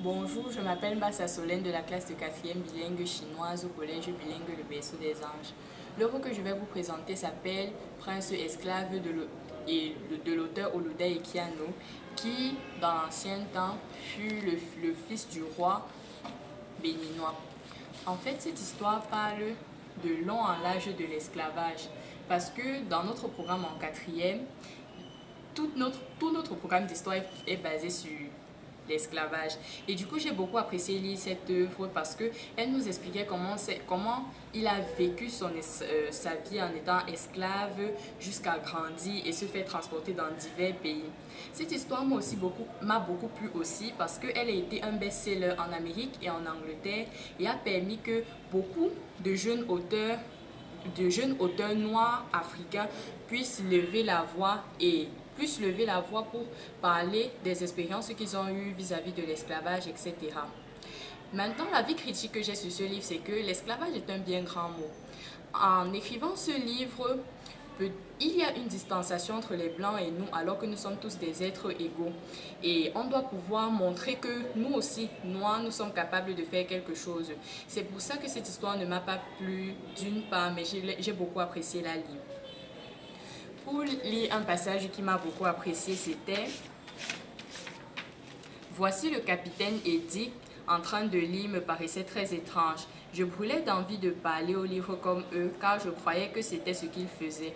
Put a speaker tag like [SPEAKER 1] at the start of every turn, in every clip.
[SPEAKER 1] Bonjour, je m'appelle Massa Solène de la classe de 4e bilingue chinoise au collège bilingue Le Berceau des Anges. L'œuvre que je vais vous présenter s'appelle Prince esclave de l'auteur Oloda Equiano, qui, dans l'ancien temps, fut le fils du roi béninois. En fait, cette histoire parle de long en large de l'esclavage, parce que dans notre programme en 4e, tout notre programme d'histoire est basé sur l'esclavage. Et du coup, j'ai beaucoup apprécié lire cette œuvre parce qu'elle nous expliquait comment il a vécu sa vie en étant esclave jusqu'à grandir et se faire transporter dans divers pays. Cette histoire m'a beaucoup plu aussi parce qu'elle a été un best-seller en Amérique et en Angleterre et a permis que beaucoup de jeunes auteurs noirs africains puissent lever la voix pour parler des expériences qu'ils ont eues vis-à-vis de l'esclavage, etc. Maintenant, l'avis critique que j'ai sur ce livre, c'est que l'esclavage est un bien grand mot. En écrivant ce livre, il y a une distanciation entre les blancs et nous alors que nous sommes tous des êtres égaux. Et on doit pouvoir montrer que nous aussi, noirs, nous sommes capables de faire quelque chose. C'est pour ça que cette histoire ne m'a pas plu d'une part, mais j'ai beaucoup apprécié la lire. Pour lire un passage qui m'a beaucoup apprécié, c'était « Voici le capitaine Eddick en train de lire me paraissait très étrange. Je brûlais d'envie de parler aux livres comme eux car je croyais que c'était ce qu'ils faisaient.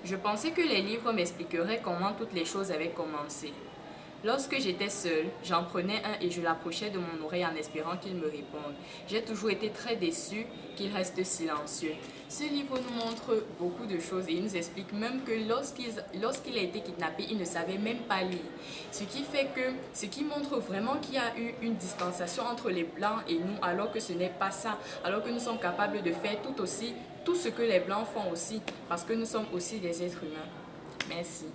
[SPEAKER 1] Je pensais que les livres m'expliqueraient comment toutes les choses avaient commencé. Lorsque j'étais seule, j'en prenais un et je l'approchais de mon oreille en espérant qu'il me réponde. J'ai toujours été très déçue qu'il reste silencieux. » Ce livre nous montre beaucoup de choses et il nous explique même que lorsqu'il a été kidnappé, il ne savait même pas lire. Ce qui montre vraiment qu'il y a eu une distanciation entre les blancs et nous alors que ce n'est pas ça, alors que nous sommes capables de faire tout ce que les blancs font aussi parce que nous sommes aussi des êtres humains. Merci.